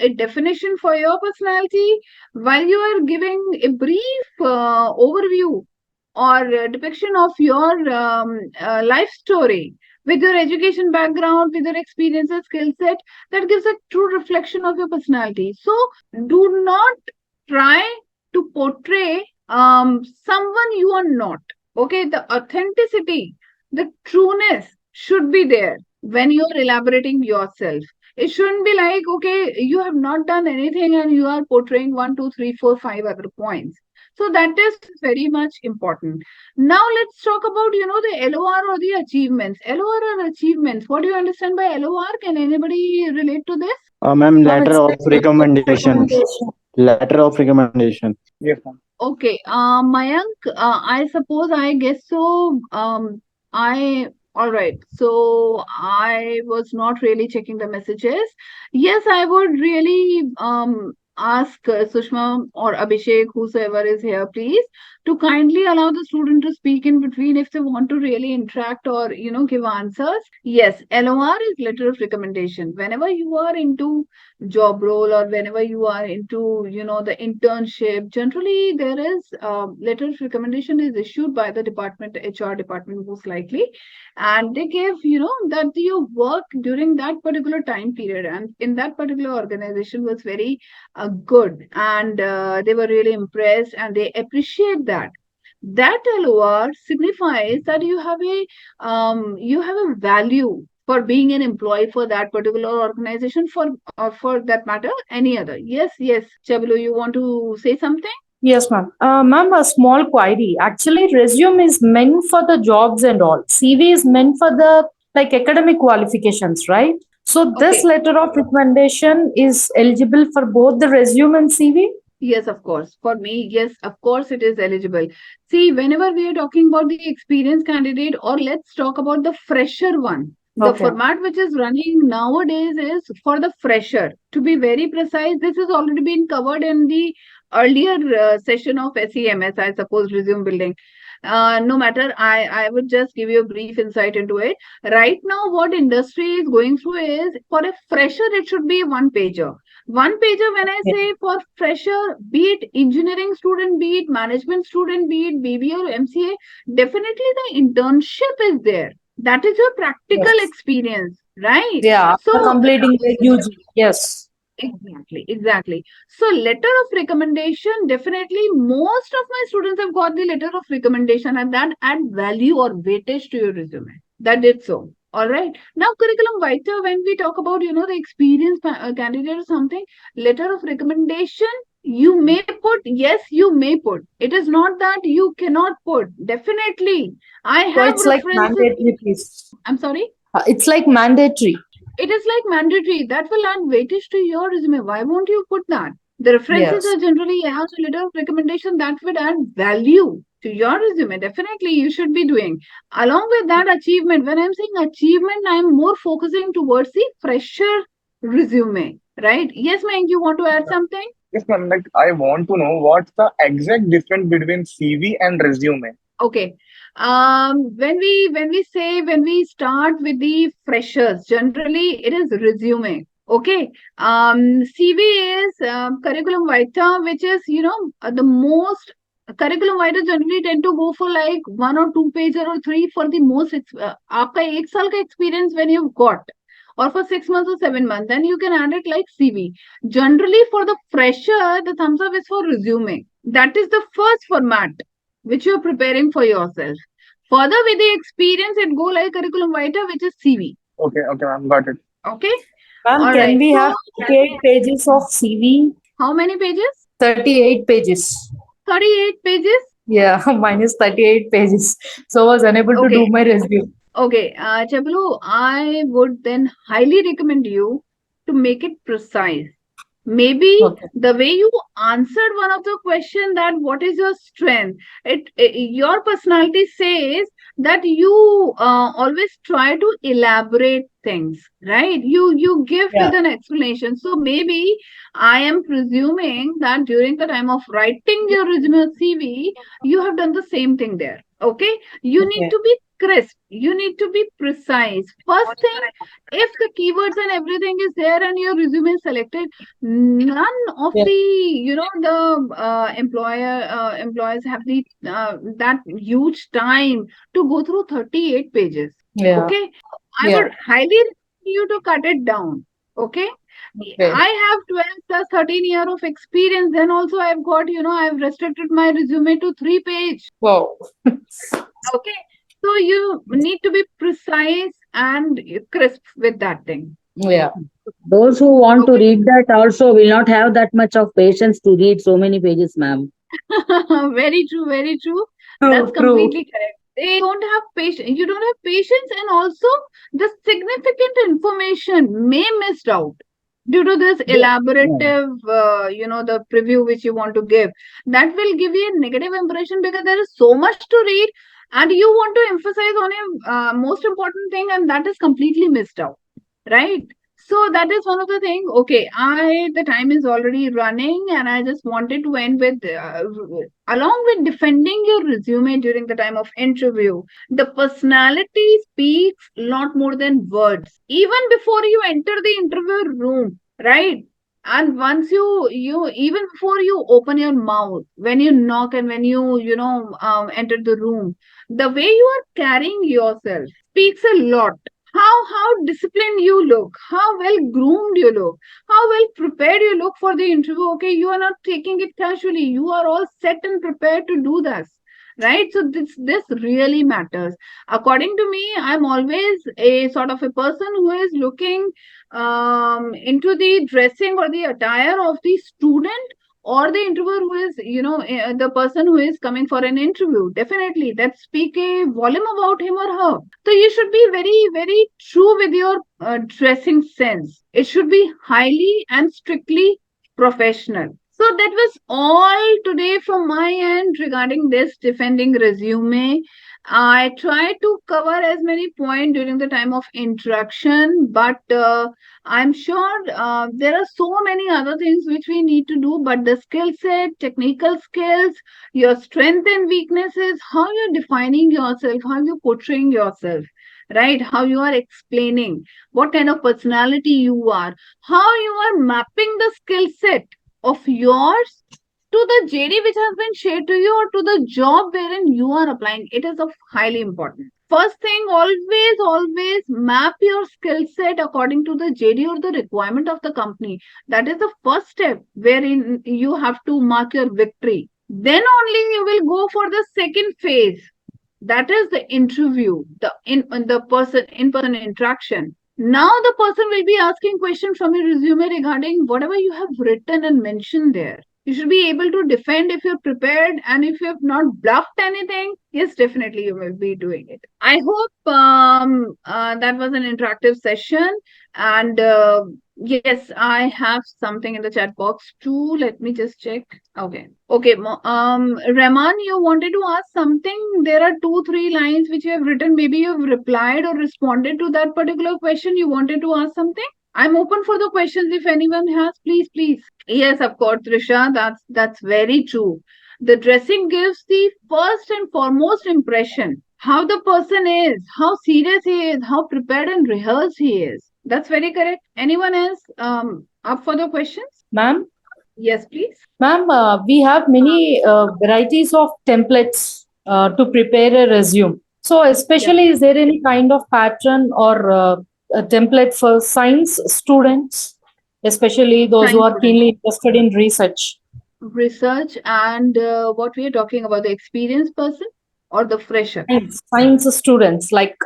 a definition for your personality, while you are giving a brief overview or depiction of your life story with your education background, with your experiences, skill set, that gives a true reflection of your personality. So do not try to portray someone you are not. Okay, the authenticity, the trueness should be there when you are elaborating yourself. It shouldn't be like, okay, you have not done anything and you are portraying 1, 2, 3, 4, 5 other points. So that is very much important. Now let's talk about the LOR or the achievements. LOR or achievements, what do you understand by LOR? Can anybody relate to this? Ma'am, Ma'am, letter it's of like recommendation. recommendation. Letter of recommendation. Yes, ma'am. Okay, Mayank, I suppose, I guess so. All right. So I was not really checking the messages. Yes, I would really ask Sushma or Abhishek, whosoever is here, please, to kindly allow the student to speak in between if they want to really interact or give answers. Yes, LOR is letter of recommendation. Whenever you are into job role or whenever you are into the internship, generally there is letter of recommendation is issued by the department, HR department most likely, and they give that your work during that particular time period and in that particular organization was very good, and they were really impressed and they appreciate that. That LOR signifies that you have a value for being an employee for that particular organization, for that matter any other. Yes, Chablu, you want to say something? Yes, ma'am. Ma'am, a small query. Actually, resume is meant for the jobs and all. CV is meant for the like academic qualifications, right? So this Okay. letter of recommendation is eligible for both the resume and CV. Yes, of course. For me, yes, of course, it is eligible. See, whenever we are talking about the experienced candidate, or let's talk about the fresher one, The Okay. format which is running nowadays is for the fresher. To be very precise, this has already been covered in the earlier session of SEMS, I suppose, resume building. No matter, I would just give you a brief insight into it. Right now, what industry is going through is for a fresher, it should be a one pager. One pager, when I Yeah. say for fresher, be it engineering student, be it management student, be it BBA or MCA, definitely the internship is there. That is your practical Yes. experience, right? Yeah. After So, completing the UG. Yes. exactly. So, letter of recommendation, definitely most of my students have got the letter of recommendation, and that add value or weightage to your resume. That did so. All right. Now, curriculum vitae, when we talk about, the experienced candidate or something, letter of recommendation, you may put, yes, you may put. It is not that you cannot put. Definitely. I So have it's like references. mandatory, please. I'm sorry. It's like mandatory. It is like mandatory. That will add weightage to your resume. Why won't you put that? The references Yes. are generally as a letter of recommendation that would add value to your resume. Definitely, you should be doing. Along with that achievement, when I'm saying achievement, I'm more focusing towards the fresher resume, right? Yes, Mayank, you want to add something? Yes, ma'am. Like, I want to know what's the exact difference between CV and resume. Okay. When we start with the freshers, generally it is resume. Okay. CV is curriculum vitae, which is the most curriculum vitae generally tend to go for like 1 or 2 page or three for the most. आपका 1 साल का experience when you've got, or for 6 months or 7 months, then you can add it like CV. Generally, for the fresher, the thumbs up is for resume. That is the first format which you are preparing for yourself. Further with the experience, it go like curriculum vitae, which is CV. Okay, okay, ma'am. Got it. Okay. Ma'am, All can right. we have So 38 pages of CV? how many pages? 38 pages. 38 pages. Yeah, mine is 38 pages. So I was unable to do Okay. my resume. Okay. Chapalu, I would then highly recommend you to make it precise. Maybe Okay. the way you answered one of the question, that what is your strength, your personality says that you always try to elaborate things, right? You give Yeah. with an explanation. So maybe I am presuming that during the time of writing your resume or CV, you have done the same thing there. Okay. You need Okay. to be crisp, you need to be precise. First thing, if the keywords and everything is there and your resume is selected, none of Yeah. the the employers have the that huge time to go through 38 pages. Yeah. Okay. I Yeah. would highly recommend you to cut it down. Okay. Okay. I have 12 plus 13 year of experience. Then also I've got, I've restricted my resume to 3 page. Wow. Okay. So you need to be precise and crisp with that thing. Yeah. Those who want to Okay. read that also will not have that much of patience to read so many pages, ma'am. Very true, very true. That's True. True. completely correct. They don't have patience. You don't have patience, and also the significant information may missed out due to this Yeah. elaborative, the preview which you want to give. That will give you a negative impression because there is so much to read, and you want to emphasize on a most important thing, and that is completely missed out, right? So that is one of the things. Okay, the time is already running, and I just wanted to end with along with defending your resume during the time of interview. The personality speaks a lot more than words. Even before you enter the interview room, right? And once you even before you open your mouth, when you knock and when enter the room, the way you are carrying yourself speaks a lot. How disciplined you look, how well groomed you look, how well prepared you look for the interview. Okay, you are not taking it casually, you are all set and prepared to do this, right? So this really matters. According to me, I'm always a sort of a person who is looking into the dressing or the attire of the student or the interviewer who is the person who is coming for an interview. Definitely that speak a volume about him or her. So you should be very very true with your dressing sense. It should be highly and strictly professional. So that was all today from my end regarding this defending resume. I try to cover as many points during the time of introduction, but I'm sure there are so many other things which we need to do. But the skill set, technical skills, your strength and weaknesses, how you're defining yourself, how you're portraying yourself, right? How you are explaining, what kind of personality you are, how you are mapping the skill set of yours to the JD which has been shared to you or to the job wherein you are applying. It is of highly important. First thing, always map your skill set according to the JD or the requirement of the company. That is the first step wherein you have to mark your victory. Then only you will go for the second phase. That is the interview, the person in person interaction. Now the person will be asking questions from your resume regarding whatever you have written and mentioned there. You should be able to defend if you're prepared, and if you have not bluffed anything, yes, definitely you will be doing it. I hope that was an interactive session, and yes, I have something in the chat box too. Let me just check. Okay. Rahman, you wanted to ask something. There are 2, 3 lines which you have written. Maybe you have replied or responded to that particular question. You wanted to ask something. I'm open for the questions. If anyone has, please. Yes, of course, Trisha. That's very true. The dressing gives the first and foremost impression. How the person is, how serious he is, how prepared and rehearsed he is. That's very correct. Anyone else up for the questions? Ma'am, Yes, please. ma'am, we have many varieties of templates to prepare a resume. So, Yeah. especially, is there any kind of pattern or a template for science students, especially those who Science are students. keenly interested in research? Research and what we are talking about, the experienced person or the fresher? Science students like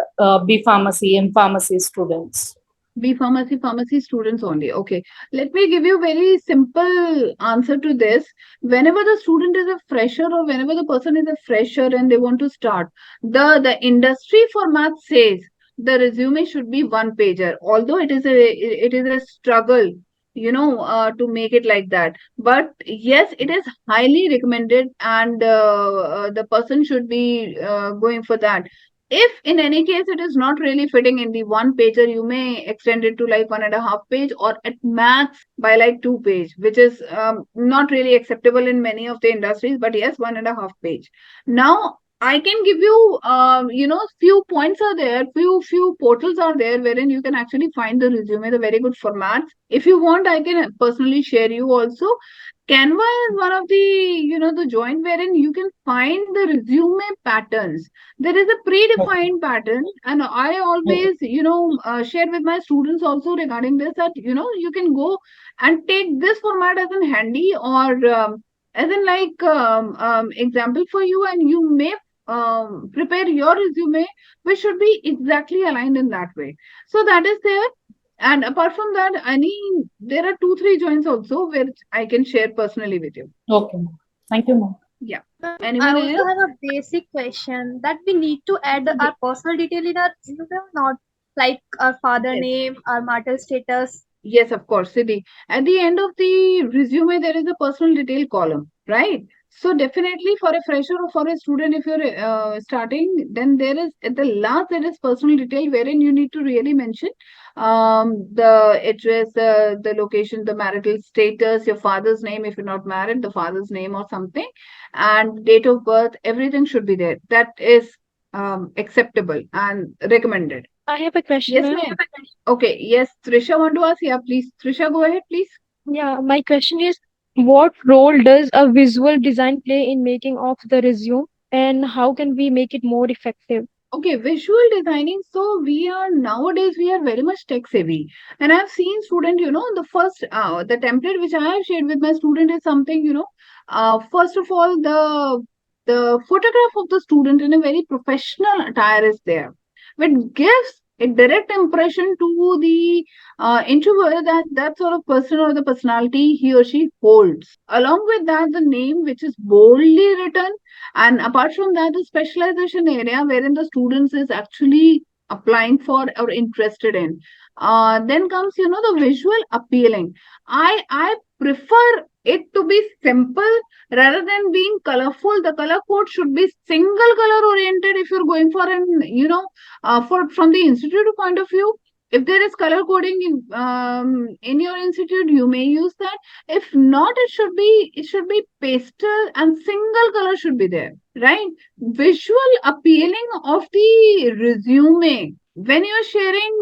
B pharmacy and pharmacy students. B pharmacy students only. Okay. Let me give you very simple answer to this. Whenever the student is a fresher or whenever the person is a fresher and they want to start, the industry format says the resume should be one pager. Although it is a struggle, to make it like that. But yes, it is highly recommended, and the person should be going for that. If in any case it is not really fitting in the one pager, you may extend it to like 1.5 page or at max by like 2 page, which is not really acceptable in many of the industries. But yes, 1.5 page. Now I can give you, few points are there, few portals are there wherein you can actually find the resume, the very good formats. If you want, I can personally share you also. Canva is one of the joint wherein you can find the resume patterns. There is a predefined pattern, and I always, share with my students also regarding this, that you can go and take this format as an handy, or as in like example for you, and you may prepare your resume which should be exactly aligned in that way. So that is there. And apart from that, there are 2, 3 joints also which I can share personally with you. Okay. Thank you, ma'am. Yeah. Ma'am, I Anyone also else? have a basic question that we need to add our personal detail in our resume or not, like our father Yes. name, our marital status. Yes, of course, Siddhi. At the end of the resume, there is a personal detail column, right? So definitely for a fresher or for a student, if you're starting, then there is at the last there is personal detail wherein you need to really mention the address, the location, the marital status, your father's name if you're not married, the father's name or something, and date of birth. Everything should be there. That is acceptable and recommended. I have a question, Yes, ma'am. ma'am. Okay, yes, Trisha want to ask? Yeah, please. Trisha, go ahead, please. Yeah, my question is, what role does a visual design play in making of the resume, and how can we make it more effective? Okay, visual designing. So nowadays we are very much tech savvy, and I've seen student. The template which I have shared with my student is something. First of all, the photograph of the student in a very professional attire is there, which gives a direct impression to the interviewer that that sort of person or the personality he or she holds. Along with that, the name which is boldly written, and apart from that, the specialization area wherein the students is actually applying for or interested in. Then comes, the visual appealing. I prefer it to be simple rather than being colorful. The color code should be single color oriented if you're going for an, for from the institute point of view. If there is color coding in your institute, you may use that. If not, it should be pastel and single color should be there, right? Visual appealing of the resume when you're sharing,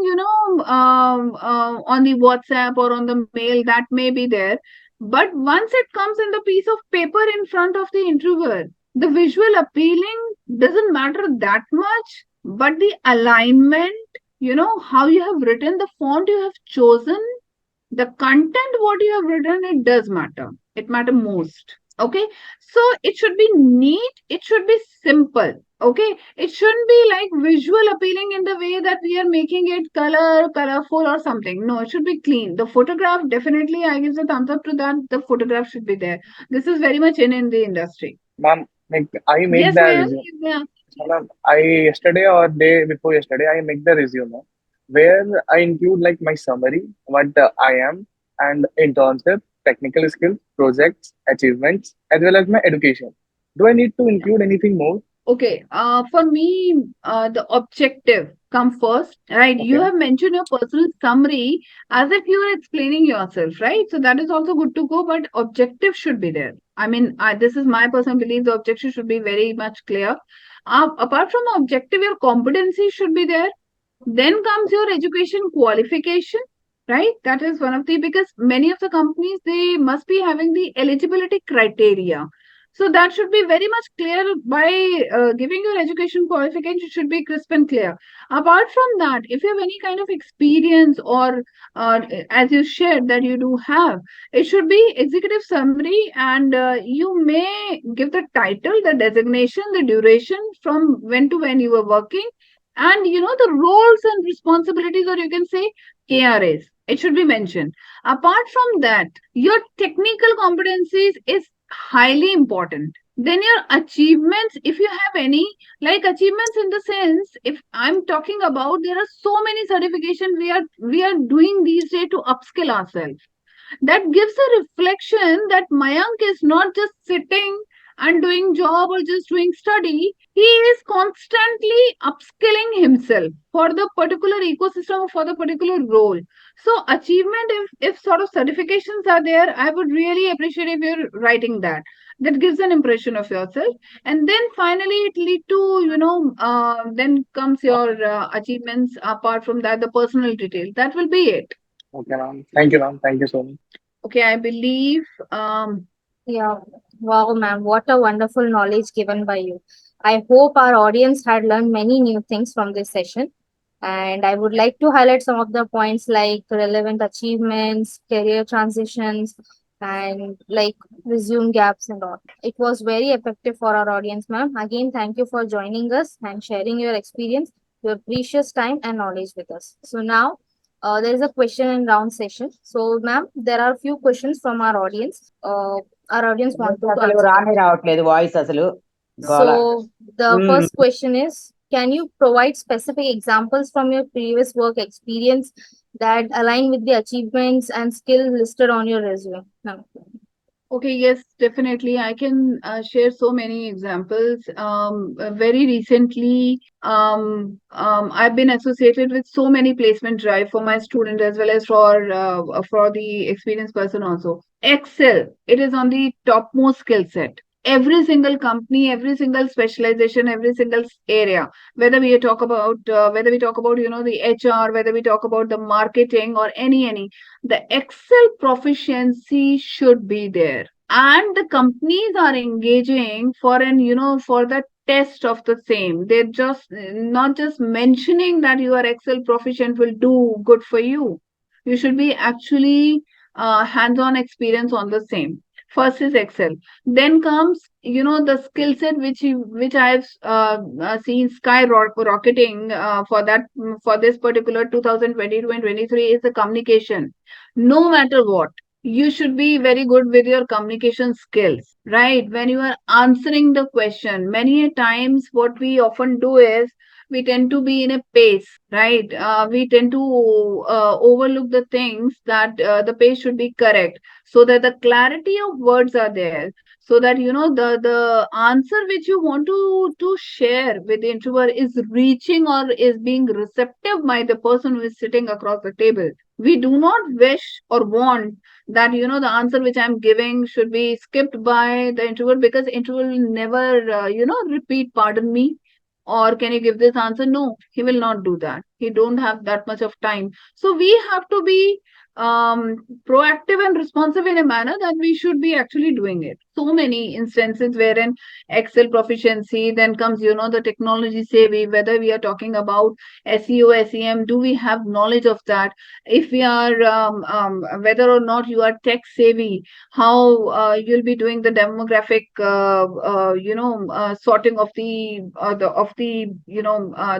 on the WhatsApp or on the mail, that may be there. But once it comes in the piece of paper in front of the interviewer, the visual appealing doesn't matter that much, but the alignment, how you have written, the font you have chosen, the content what you have written, it does matter. It matter most. Okay, so it should be neat, it should be simple. Okay, it shouldn't be like visual appealing in the way that we are making it colorful or something. No, it should be clean. The photograph, definitely I give a thumbs up to that. The photograph should be there. This is very much in the industry. Ma'am, I make Yes, the ma'am. resume. Yeah. Ma'am, I yesterday or day before yesterday, I make the resume where I include like my summary, what I am, and internship, technical skills, projects, achievements, as well as my education. Do I need to include anything more? Okay, for me, the objective come first, right? You Okay. have mentioned your personal summary as if you are explaining yourself, right? So that is also good to go, but objective should be there. I mean, this is my personal belief. The objective should be very much clear. Apart from the objective, your competency should be there. Then comes your education qualification, right? That is one of the, because many of the companies, they must be having the eligibility criteria. So that should be very much clear by giving your education qualification, it should be crisp and clear. Apart from that, if you have any kind of experience or as you shared that you do have, it should be executive summary, and you may give the title, the designation, the duration from when to when you were working, and the roles and responsibilities, or you can say KRAs. It should be mentioned. Apart from that, your technical competencies is highly important. Then your achievements, if you have any, like achievements in the sense, if I'm talking about, there are so many certifications we are doing these days to upskill ourselves. That gives a reflection that Mayank is not just sitting and doing job or just doing study. He is constantly upskilling himself for the particular ecosystem or for the particular role. So achievement, if sort of certifications are there, I would really appreciate if you're writing that. That gives an impression of yourself. And then finally it lead to, then comes your achievements. Apart from that, the personal detail. That will be it. Okay, ma'am. Thank you, ma'am. Thank you so much. Okay, I believe Yeah. Wow, ma'am. What a wonderful knowledge given by you. I hope our audience had learned many new things from this session. And I would like to highlight some of the points like relevant achievements, career transitions, and like resume gaps and all. It was very effective for our audience, ma'am. Again, thank you for joining us and sharing your experience, your precious time and knowledge with us. So now there is a question and round session. So, ma'am, there are a few questions from our audience want to అసలు answer. రానే రావట్లేదు voice అసలు గోల. So, the first question is, can you provide specific examples from your previous work experience that align with the achievements and skills listed on your resume? No. Okay, yes, definitely. I can share so many examples. Very recently, I've been associated with so many placement drive for my student as well as for the experienced person also. Excel, it is on the topmost skill set. Every single company, every single specialization, every single area, whether we talk about the HR, whether we talk about the marketing or any, the Excel proficiency should be there. And the companies are engaging for the test of the same. They're just not just mentioning that you are Excel proficient will do good for you. You should be actually hands-on experience on the same. First is Excel. Then comes, the skill set which I've seen skyrocketing for this particular 2022 and 23 is the communication. No matter what, you should be very good with your communication skills, right? When you are answering the question, many a times what we often do is we tend to be in a pace, right? We tend to overlook the things that the pace should be correct, so that the clarity of words are there, so that the answer which you want to share with the interviewer is reaching or is being receptive by the person who is sitting across the table. We do not wish or want that the answer which I'm giving should be skipped by the interviewer, because interviewer will never repeat pardon me, or can you give this answer. No, he will not do that. He don't have that much of time. So we have to be proactive and responsive in a manner that we should be actually doing it. So many instances wherein Excel proficiency, then comes the technology savvy, whether we are talking about SEO, SEM, do we have knowledge of that? If we are whether or not you are tech savvy, how you'll be doing the demographic sorting of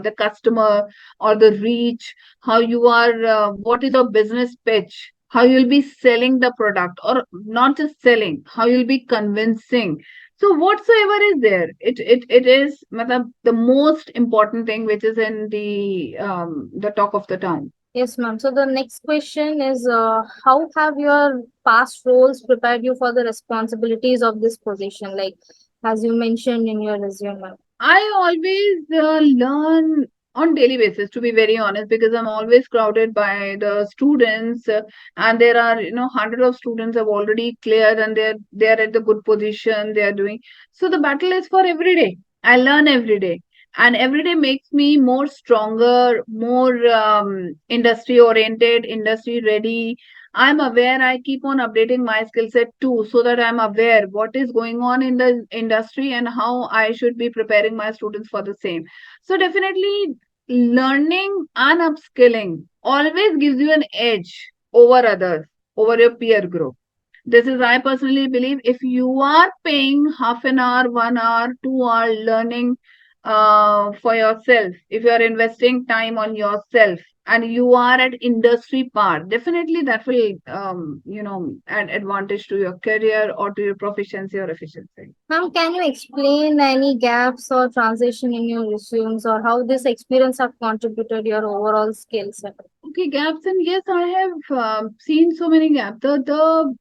the customer, or the reach, how you are what is your business pitch, how you'll be selling the product, or not just selling, how you'll be convincing. So whatsoever is there, it is the most important thing which is in the talk of the town. Yes, ma'am. So the next question is, how have your past roles prepared you for the responsibilities of this position? Like, as you mentioned in your resume, ma'am. I always learn on daily basis, to be very honest, because I'm always crowded by the students, and there are hundred of students have already cleared, and they're at the good position. They are doing so. The battle is for every day. I learn every day, and every day makes me more stronger, more industry oriented, industry ready. I'm aware, I keep on updating my skill set too, so that I'm aware what is going on in the industry and how I should be preparing my students for the same. So definitely learning and upskilling always gives you an edge over others, over your peer group. This is, I personally believe, if you are paying half an hour, 1 hour, 2 hour learning for yourself, if you are investing time on yourself, and you are at industry par, definitely that will add advantage to your career or to your proficiency or efficiency. Ma'am, can you explain any gaps or transition in your resumes, or how this experience have contributed your overall skill set? Okay, gaps, and yes, I have seen so many gaps. The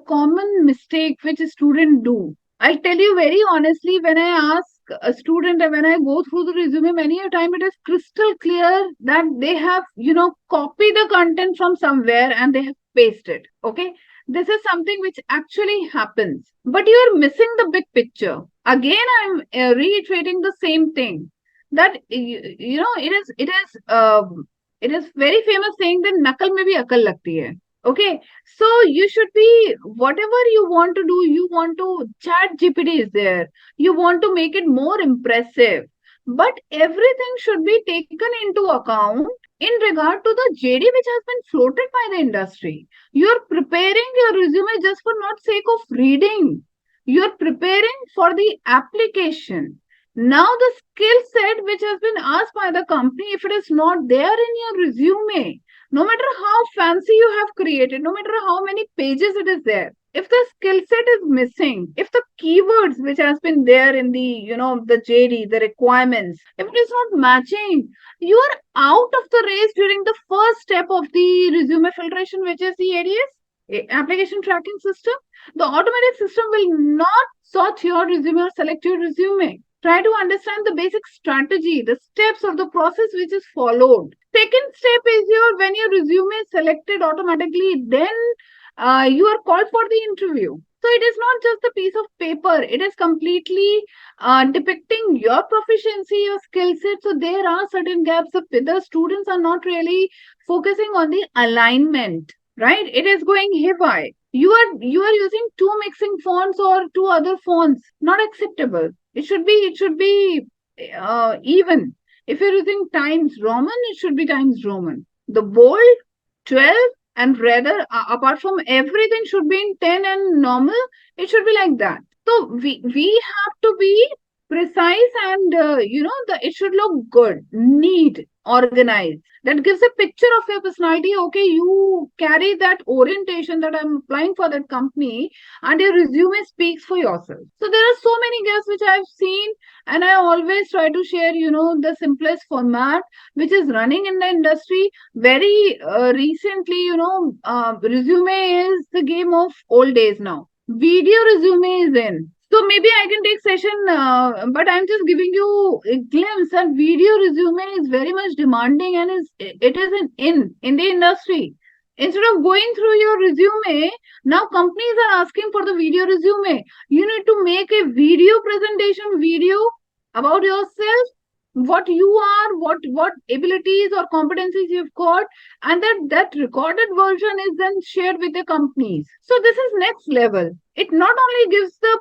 common mistake which a student do, I'll tell you very honestly, when I ask a student and when I go through the resume, many a time it is crystal clear that they have, copied the content from somewhere and they have pasted. Okay. This is something which actually happens, but you are missing the big picture. Again, I'm reiterating the same thing, that, it is very famous saying that nakal mein bhi akal lagti hai. Okay, so you should be, whatever you want to do, you want to, chat GPT is there, you want to make it more impressive, but everything should be taken into account in regard to the JD which has been floated by the industry. You are preparing your resume just for not sake of reading. You are preparing for the application. Now the skill set which has been asked by the company, if it is not there in your resume, no matter how fancy you have created, no matter how many pages it is there, if the skill set is missing, if the keywords which has been there in the JD, the requirements, if it is not matching, you are out of the race during the first step of the resume filtration, which is the ADS, application tracking system. The automated system will not sort your resume or select your resume. Try to understand the basic strategy, the steps of the process which is followed. Second step is when your resume is selected automatically, then you are called for the interview. So it is not just a piece of paper, it is completely depicting your proficiency, your skill set. So there are certain gaps. The students are not really focusing on the alignment, right? It is going haywire. You are using two mixing fonts or two other fonts, not acceptable. It should be even. If you're using Times Roman, it should be Times Roman. The bold, 12, and rather, apart from everything should be in 10 and normal, it should be like that. So we have to be precise, and it should look good, neat, organized. That gives a picture of your personality. Okay, you carry that orientation that I'm applying for that company, and your resume speaks for yourself. So there are so many gaps which I've seen, and I always try to share, the simplest format which is running in the industry very recently. Resume is the game of old days now. Video resume is in. So maybe I can take session, but I'm just giving you a glimpse that video resume is very much demanding, and it is in the industry. Instead of going through your resume, now companies are asking for the video resume. You need to make a video presentation video about yourself, what you are, what abilities or competencies you've got, and that recorded version is then shared with the companies. So this is next level. It not only gives the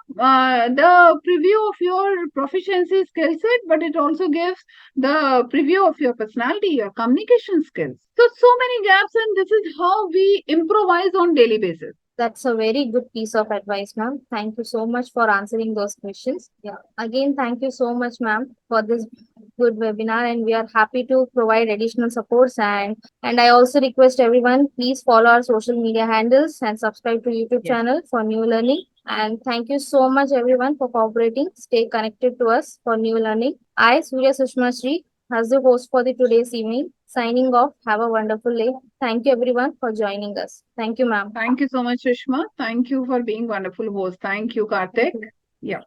preview of your proficiency skill set, but it also gives the preview of your personality, your communication skills. So many gaps, and this is how we improvise on daily basis. That's a very good piece of advice, ma'am. Thank you so much for answering those questions. Yeah. Again, thank you so much, ma'am, for this good webinar, and we are happy to provide additional supports. And I also request everyone, please follow our social media handles and subscribe to YouTube Yes. channel for new learning. And thank you so much, everyone, for cooperating. Stay connected to us for new learning. I, Surya Sushma Sri, as the host for the today's evening, signing off. Have a wonderful day. Thank you, everyone, for joining us. Thank you, ma'am. Thank you so much, Sushma. Thank you for being wonderful host. Thank you, Karthik. Yeah.